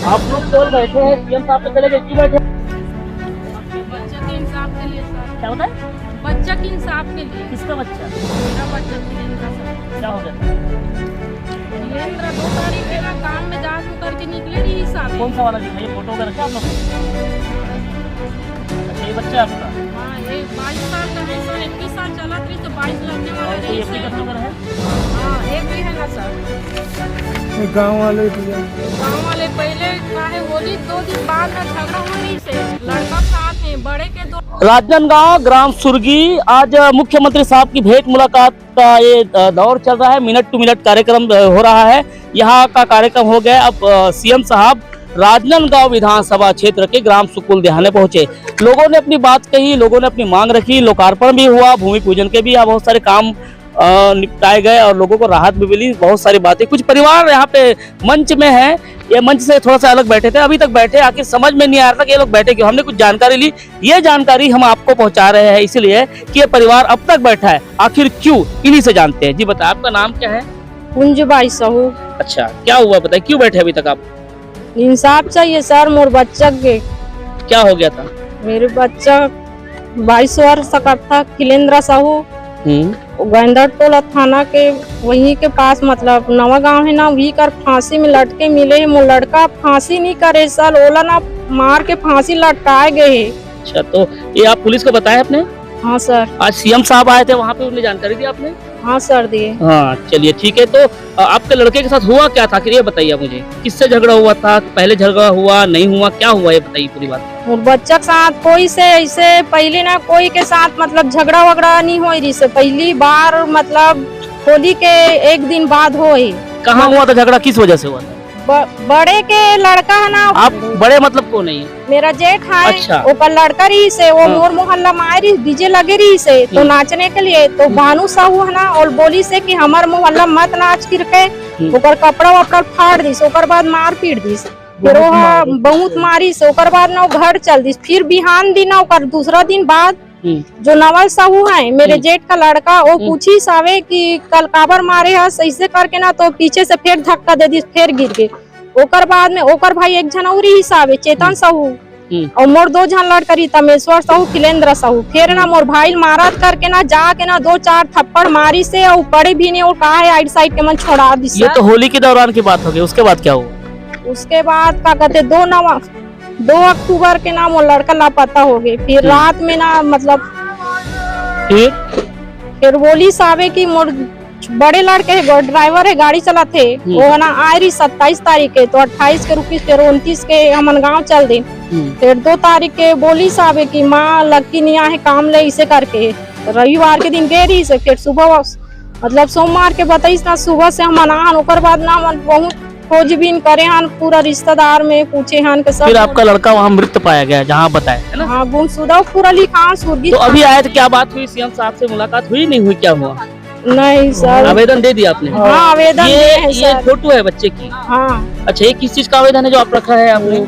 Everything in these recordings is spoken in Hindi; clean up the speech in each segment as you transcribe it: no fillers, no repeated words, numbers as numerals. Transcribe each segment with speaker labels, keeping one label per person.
Speaker 1: आप लोग बोल बैठे हैं सीएम साहब से चले गए, क्यों बैठे?
Speaker 2: बच्चा के इंसाफ के लिए सर।
Speaker 1: क्या होता है?
Speaker 2: बच्चा के इंसाफ के लिए।
Speaker 1: किसका बच्चा?
Speaker 2: मेरा बच्चा धीरेन्द्र सर।
Speaker 1: क्या हो गया?
Speaker 2: धीरेन्द्र 2 तारीख के ना काम में जा करके निकले रही हिसाब।
Speaker 1: कौन सा वाला दिखाइए, फोटो वगैरह क्या आप लोग? अच्छा, ये बच्चा है आपका?
Speaker 2: हाँ, ये 22 साल का है सर। 21 साल चला थी तो 22 लगने वाला
Speaker 1: और कोई
Speaker 2: है
Speaker 1: एप्लीकेशन
Speaker 2: सर।
Speaker 1: वगैरह है?
Speaker 2: हाँ, एक भी है ना सर।
Speaker 3: गांव वाले
Speaker 2: गाँव वाले पहले का है होली 2 दिन बाद में झगड़ा हो रही से लड़का साथ में बड़े के 2।
Speaker 1: राजनांदगांव ग्राम सुरगी, आज मुख्यमंत्री साहब की भेंट मुलाकात का ये दौर चल रहा है। मिनट टू मिनट कार्यक्रम हो रहा है। यहाँ का कार्यक्रम हो गया। अब सीएम साहब राजनांदगांव विधानसभा क्षेत्र के ग्राम सुकुल देहाने पहुंचे। लोगों ने अपनी बात कही, लोगों ने अपनी मांग रखी, लोकार्पण भी हुआ, भूमि पूजन के भी बहुत सारे काम निपटाए गए और लोगों को राहत भी मिली। बहुत सारी बातें, कुछ परिवार यहाँ पे मंच में है, ये मंच से थोड़ा सा अलग बैठे थे, अभी तक बैठे, आखिर समझ में नहीं आ रहा था कि ये लोग बैठे क्यों। हमने कुछ जानकारी ली, ये जानकारी हम आपको पहुंचा रहे हैं इसलिए कि ये परिवार अब तक बैठा है, आखिर क्यों, इन्हीं से जानते हैं। जी बताए, आपका नाम क्या है?
Speaker 4: कुंजबाई साहू।
Speaker 1: अच्छा, क्या हुआ बताए, क्यों बैठे अभी तक आप?
Speaker 4: इंसाफ चाहिए सर मोर बच्चा के।
Speaker 1: क्या हो गया था?
Speaker 4: मेरे बच्चा 22 वर्ष का था, खिलेंद्र साहू, गोविंदा टोला थाना के वहीं के पास, मतलब नवा गांव है ना, वही कर फांसी में लटके मिले है। मोर लड़का फांसी नहीं करे सर, ओला ना मार के फांसी लटकाए गए।
Speaker 1: अच्छा, तो ये आप पुलिस को बताया आपने?
Speaker 4: हाँ सर।
Speaker 1: आज सीएम साहब आए थे, वहाँ पे उन्हें जानकारी दी आपने?
Speaker 4: हाँ सर दिए।
Speaker 1: हाँ, चलिए ठीक है। तो आपके लड़के के साथ हुआ क्या था, ये बताइए मुझे। किससे झगड़ा हुआ था, पहले झगड़ा हुआ, नहीं हुआ, क्या हुआ, ये बताइए पूरी बात।
Speaker 4: मोर बच्चा के साथ कोई से ऐसे पहले ना कोई के साथ मतलब झगड़ा वगड़ा नहीं हो रही से, पहली बार मतलब होली के 1 दिन बाद हो।
Speaker 1: कहाँ हुआ था झगड़ा, किस वजह से हुआ था?
Speaker 4: बड़े के लड़का है ना।
Speaker 1: आप बड़े मतलब कौन है?
Speaker 4: मेरा जेठ है।
Speaker 1: अच्छा।
Speaker 4: वो लड़का रही से, वो मोर मोहल्ला में आए रही, डीजे लगे रही से तो नाचने के लिए, तो भानु साहू है ना और बोली से कि हमार मोहल्ला मत नाच करके, ओकर कपड़ा वपड़ा फाड़ दी, ओकर बाद मार पीट दी, फिर वो बहुत मारी से, ओकर बाद ना घर चल दी। फिर बिहान दिन ओकर दूसरा दिन बाद जो नवल साहू है मेरे जेठ का लड़का, वो पूछी सावे कि कल काबर मारे है ऐसे करके ना, तो पीछे से फिर धक्का दे दी, फिर गिर गए। ओकर बाद में ओकर भाई एक जन और ही सावे चेतन साहू और मोर 2 जन लड़का रही, तमेश्वर साहू, खिलेंद्र साहू। फिर ना मोर भाई मारत करके ना जाके ना 2-4 थप्पड़ मारी से, और पड़े भी नहीं, और कहा है आइड साइड के मन छोड़ा दी।
Speaker 1: ये तो होली के दौरान की बात हो गई, उसके बाद क्या हुआ?
Speaker 4: उसके बाद क्या कहते 2 अक्टूबर के नाम वो लड़का लापता हो गए। फिर रात में ना मतलब फिर बोली सावे की मोर बड़े लड़के है, ड्राइवर है, गाड़ी चलाते, वो ना आए रही 27 तारीख के, तो 28 के रुपीस, फिर 29 के हमन गाँव चल दी। फिर 2 तारीख के बोली सावे की माँ लड़की नहीं आए काम ले, इसे करके रविवार के दिन गए रही से। फिर सुबह मतलब सोमवार के बताइस ना, सुबह से हम आन, ओकर बाद ना बहुत खोजबीन करे हन, पूरा रिश्तेदार में पूछे हन के सब।
Speaker 1: फिर आपका लड़का वहाँ मृत पाया गया जहाँ बताया है ना?
Speaker 4: हाँ, गुमशुदा पूरा लिखा सुर्गी।
Speaker 1: तो अभी आए तो क्या बात हुई, सीएम साहब से मुलाकात हुई, नहीं हुई, क्या हुआ?
Speaker 4: नहीं सर।
Speaker 1: आवेदन दे दिया आपने?
Speaker 4: हाँ, आवेदन
Speaker 1: ये फोटो है बच्चे की?
Speaker 4: हाँ।
Speaker 1: अच्छा, ये किस चीज का आवेदन है जो आप रखा है आपने?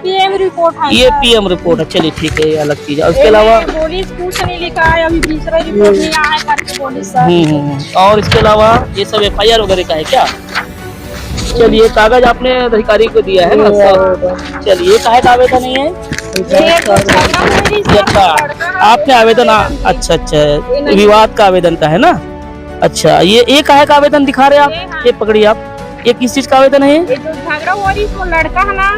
Speaker 4: पीएम रिपोर्ट है।
Speaker 1: ये पीएम रिपोर्ट है, चलिए ठीक है, ये अलग चीज है। उसके अलावा
Speaker 4: पुलिस कुछ नहीं लिखा है, अभी दूसरा रिपोर्ट नहीं आया करके पुलिस सर।
Speaker 1: और इसके अलावा ये सब FIR वगैरह का है क्या? चलिए, कागज आपने अधिकारी को दिया है ना सब? चलिए, काहे का आवेदन नहीं है? अच्छा, आपने आवेदन, अच्छा, विवाद का आवेदन का है ना? अच्छा, ये काहे का आवेदन दिखा रहे हैं आप? ये पकड़िए आप, ये किस चीज का आवेदन है?
Speaker 4: ये जो झगड़ा हो रही वो लड़का है ना,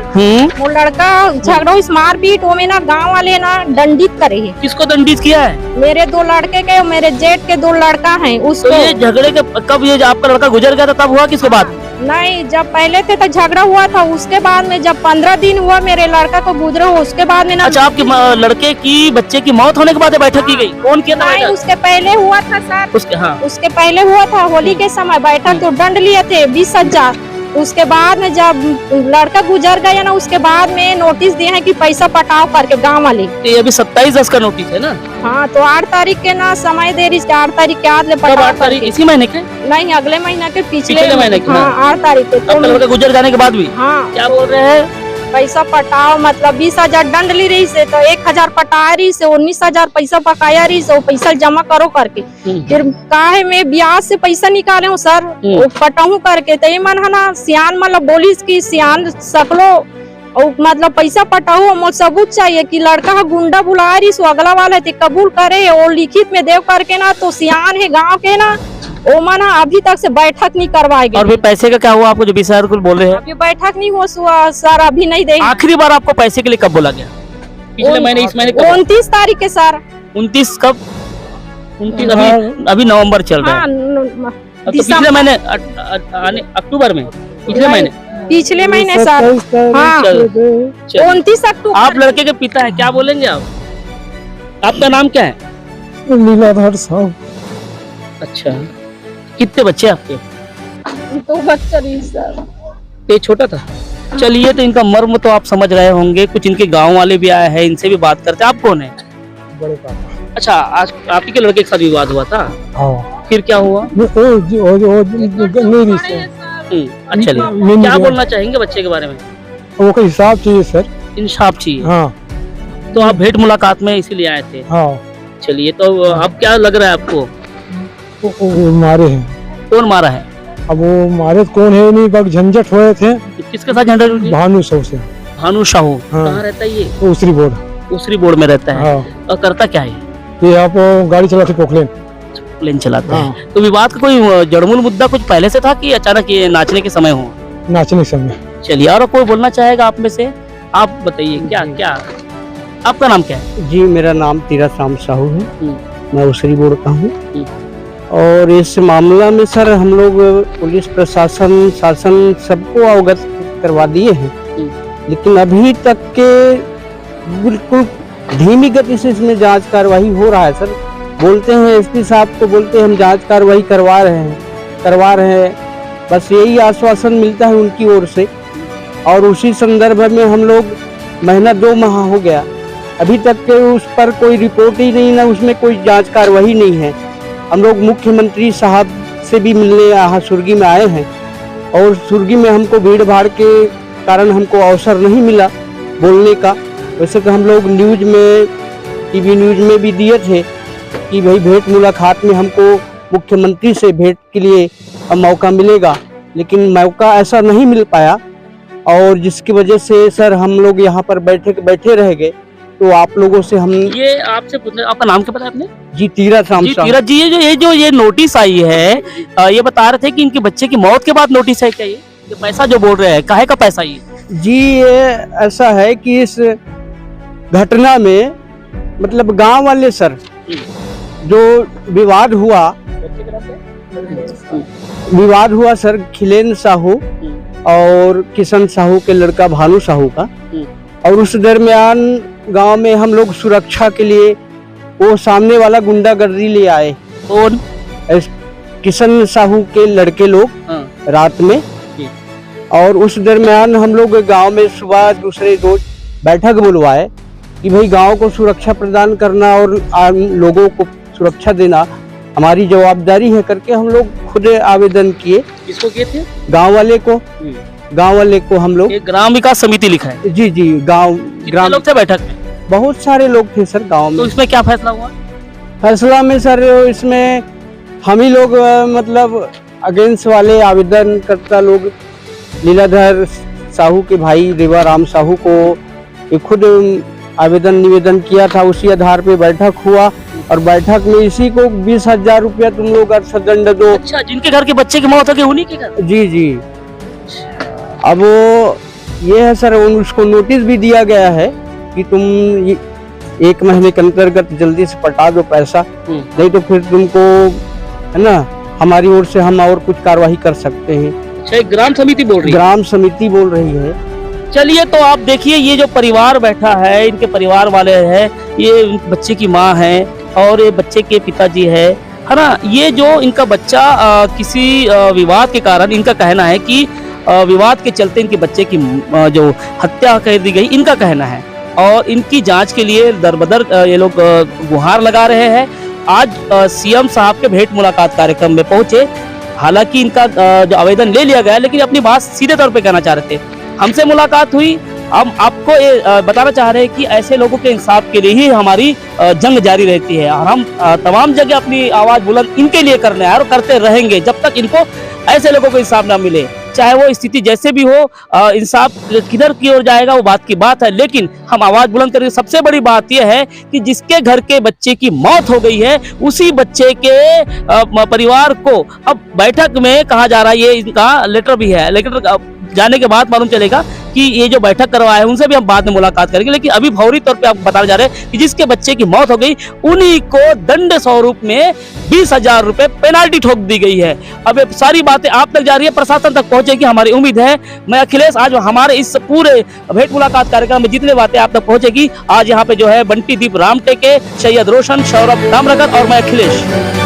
Speaker 4: वो लड़का झगड़ा इस मारपीट वो में ना गाँव वाले ना दंडित करे है।
Speaker 1: किसको दंडित किया है?
Speaker 4: मेरे 2 लड़के के, मेरे जेठ के 2 लड़का हैं उसको।
Speaker 1: तो ये झगड़े के कब, ये आपका लड़का गुजर गया था तब हुआ, किसके बाद?
Speaker 4: नहीं, जब पहले थे तो झगड़ा हुआ था, उसके बाद में जब 15 दिन हुआ मेरे लड़का को गुजरे हो, उसके बाद में ना।
Speaker 1: अच्छा, आपके लड़के की, बच्चे की मौत होने के बाद बैठक की गई? कौन किया था?
Speaker 4: नहीं, उसके पहले हुआ था सर। उसके पहले हुआ था होली के समय बैठक, तो दंड लिए थे 20,000। उसके बाद में जब लड़का गुजर गया ना, उसके बाद में नोटिस दिए हैं कि पैसा पटाओ करके गांव वाले।
Speaker 1: तो ये अभी 27/10 का नोटिस है ना?
Speaker 4: हाँ, तो 8 तारीख के ना समय दे रही, 8 तारीख के आज ले पटाओ।
Speaker 1: 8 तारीख इसी महीने के?
Speaker 4: नहीं, अगले महीना के पिछले
Speaker 1: महीने के।
Speaker 4: हाँ, 8 तारीख के।
Speaker 1: आपका लड़का गुजर जाने के बाद भी?
Speaker 4: हाँ।
Speaker 1: क्या बोल रहे हैं?
Speaker 4: पैसा पटाओ, मतलब 20,000 दंड ली रही से, तो 1,000 पटा रही से, 19,000 पैसा पकाया रही से, वो पैसा जमा करो करके। फिर काहे में ब्याज से पैसा निकाले हूँ सर, वो पटाऊ करके। तो ये मन है ना सियान मतलब बोलिस की सियान सकलो, और मतलब पैसा पटाऊ, मुझे सबूत चाहिए कि लड़का का गुंडा बुला रही सो अगला वाला थे कबूल करे और लिखित में देव करके ना। तो सियान है गांव के ना, वो मना अभी तक से बैठक नहीं करवाएगी।
Speaker 1: और फिर पैसे का क्या हुआ आपको, जो 20,000 कुछ बोल रहे हैं?
Speaker 4: अभी बैठक नहीं हो सर, अभी नहीं दे।
Speaker 1: आखिरी बार आपको पैसे के लिए कब बोला गया? पिछले महीने, इस महीने?
Speaker 4: 29 तारीख के सर।
Speaker 1: 29 कब? 29 अभी नवंबर चल रहा है। तो पिछले महीने अक्टूबर में, पिछले महीने
Speaker 4: सर। हाँ 29 अक्टूबर।
Speaker 1: आप लड़के के पिता है, क्या बोलेंगे आप? आपका नाम क्या है?
Speaker 3: लीलाधर साहब।
Speaker 1: अच्छा, कितने बच्चे आपके?
Speaker 4: 2 बच्चे रही सर।
Speaker 1: ये छोटा था। चलिए, तो इनका मर्म तो आप समझ रहे होंगे। कुछ इनके गांव वाले भी आए हैं, इनसे भी बात करते हैं। आप कौन है?
Speaker 3: बड़े पापा।
Speaker 1: अच्छा, आज आप ही के लड़के के साथ विवाद हुआ था?
Speaker 3: हाँ।
Speaker 1: फिर क्या हुआ? अच्छा, क्या बोलना चाहेंगे बच्चे के बारे में?
Speaker 3: वो का हिसाब चाहिए सर।
Speaker 1: इंसाफ चाहिए।
Speaker 3: हाँ।
Speaker 1: तो आप भेंट मुलाकात में इसीलिए आए थे?
Speaker 3: हाँ।
Speaker 1: चलिए, तो अब क्या लग रहा है आपको?
Speaker 3: वो मारे हैं।
Speaker 1: कौन मारा है?
Speaker 3: अब वो मारे तो कौन है नहीं, बग झंझट हुए थे।
Speaker 1: किसके साथ झंझट हुई?
Speaker 3: भानु साहू से।
Speaker 1: भानु साहू।
Speaker 3: हाँ।
Speaker 1: कहाँ रहता है ये?
Speaker 3: दूसरी बोर्ड।
Speaker 1: दूसरी बोर्ड में रहता है।
Speaker 3: हाँ।
Speaker 1: और करता क्या है
Speaker 3: ये? आप गाड़ी चलाते पोखलेन।
Speaker 1: प्लेन चलाता
Speaker 3: हाँ।
Speaker 1: है। तो विवाद का कोई जड़मूल मुद्दा कुछ पहले से था कि अचानक ये नाचने के समय हुआ?
Speaker 3: नाचने के समय।
Speaker 1: चलिए, और कोई बोलना चाहेगा आप में से? आप बताइए, क्या क्या आपका नाम क्या है?
Speaker 5: जी, मेरा नाम तीरथ राम साहू है। मैं उसरी बोर्ड का हूँ। और इस मामला में सर हम लोग पुलिस प्रशासन शासन सबको अवगत करवा दिए हैं, लेकिन अभी तक के बिल्कुल धीमी गति से इसमें जांच कार्रवाई हो रहा है सर। बोलते हैं एसपी साहब को, बोलते हैं हम जांच कार्रवाई करवा रहे हैं, बस यही आश्वासन मिलता है उनकी ओर से। और उसी संदर्भ में हम लोग महीना 2 माह हो गया, अभी तक के उस पर कोई रिपोर्ट ही नहीं, ना उसमें कोई जांच कार्रवाई नहीं है। हम लोग मुख्यमंत्री साहब से भी मिलने यहाँ सुर्गी में आए हैं, और सुर्गी में हमको भीड़ भाड़ के कारण हमको अवसर नहीं मिला बोलने का। वैसे तो हम लोग न्यूज में, टीवी न्यूज में भी दिए थे कि भाई भेंट मुलाकात में हमको मुख्यमंत्री से भेंट के लिए मौका मिलेगा, लेकिन मौका ऐसा नहीं मिल पाया। और जिसकी वजह से सर हम लोग यहाँ पर बैठे रह गए। तो आप लोगों से हम
Speaker 1: ये आपसे पूछने, आपका नाम क्या पता है आपने?
Speaker 5: जी, तीरथ राम साहू।
Speaker 1: तीरथ जी, ये नोटिस आई है, ये बता रहे थे कि इनके बच्चे की मौत के बाद नोटिस है क्या? ये पैसा जो बोल रहे हैं, काहे का पैसा ये?
Speaker 5: जी, ये ऐसा है कि इस घटना में मतलब गांव वाले सर जो विवाद हुआ सर, खिलेन साहू और किशन साहू के लड़का भानु साहू का। और उस दरमियान गांव में हम लोग सुरक्षा के लिए वो सामने वाला गुंडागर्दी ले आए।
Speaker 1: कौन?
Speaker 5: किशन साहू के लड़के लोग रात में। और उस दरमियान हम लोग गांव में सुबह दूसरे रोज बैठक बुलवाए कि भाई गांव को सुरक्षा प्रदान करना और लोगों को सुरक्षा देना हमारी जवाबदारी है करके हम लोग खुद आवेदन किए।
Speaker 1: किसको किए थे?
Speaker 5: गांव वाले को हम लोग।
Speaker 1: ग्राम विकास समिति लिखा है?
Speaker 5: जी, ग्राम
Speaker 1: लोग थे बैठक में?
Speaker 5: बहुत सारे लोग थे सर गांव में।
Speaker 1: तो इसमें क्या फैसला हुआ?
Speaker 5: फैसला में सर इसमें हम ही लोग मतलब अगेंस्ट वाले आवेदनकर्ता लोग लीलाधर साहू के भाई रेवा राम साहू को खुद निवेदन किया था। उसी आधार पे बैठक हुआ, और बैठक में इसी को 20,000 रुपया तुम लोग अर्थदंड दो।
Speaker 1: अच्छा, जिनके घर के बच्चे की मौत हो गई उन्हीं के घर?
Speaker 5: जी। अब ये है सर, उसको नोटिस भी दिया गया है कि तुम 1 महीने के अंतर्गत जल्दी से पटा दो पैसा, नहीं तो फिर तुमको है ना हमारी ओर से हम और कुछ कार्रवाई कर सकते हैं।
Speaker 1: अच्छा, ग्राम समिति बोल रही है? ग्राम समिति
Speaker 5: बोल रही है।
Speaker 1: चलिए, तो आप देखिए, ये जो परिवार बैठा है, इनके परिवार वाले हैं, ये बच्चे की माँ है और ये बच्चे के पिताजी है ना। ये जो इनका बच्चा किसी विवाद के कारण, इनका कहना है कि विवाद के चलते इनके बच्चे की जो हत्या कर दी गई, इनका कहना है। और इनकी जांच के लिए दरबदर ये लोग गुहार लगा रहे हैं। आज सीएम साहब के भेंट मुलाकात कार्यक्रम में पहुंचे। हालांकि इनका जो आवेदन ले लिया गया, लेकिन अपनी बात सीधे तौर पे कहना चाह रहे थे। हमसे मुलाकात हुई हम आपको ये बताना चाह रहे हैं कि ऐसे लोगों के इंसाफ के लिए ही हमारी जंग जारी रहती है और हम तमाम जगह अपनी आवाज बुलंद इनके लिए करने हैं और करते रहेंगे जब तक इनको ऐसे लोगों को इंसाफ ना मिले। चाहे वो स्थिति जैसे भी हो, इंसाफ किधर की ओर जाएगा वो बात की बात है, लेकिन हम आवाज बुलंद करेंगे। सबसे बड़ी बात यह है कि जिसके घर के बच्चे की मौत हो गई है उसी बच्चे के परिवार को अब बैठक में कहा जा रहा है, ये इनका लेटर भी है, लेटर जाने के बाद मालूम चलेगा कि ये जो बैठक करवाए हैं उनसे भी हम बाद में मुलाकात करेंगे। लेकिन अभी फौरी तौर पे आपको बताने जा रहे हैं कि जिसके बच्चे की मौत हो गई उन्हीं को दंड स्वरूप में 20,000 रुपए पेनाल्टी ठोक दी गई है। अब ये सारी बातें आप तक जा रही है, प्रशासन तक पहुंचेगी, हमारी उम्मीद है। मैं अखिलेश, आज हमारे इस पूरे भेंट मुलाकात कार्यक्रम में जितने बातें आप तक पहुंचेगी, आज यहाँ पे जो है बंटी दीप रामटेके, सैयद रोशन, सौरभ दामरकर और मैं अखिलेश।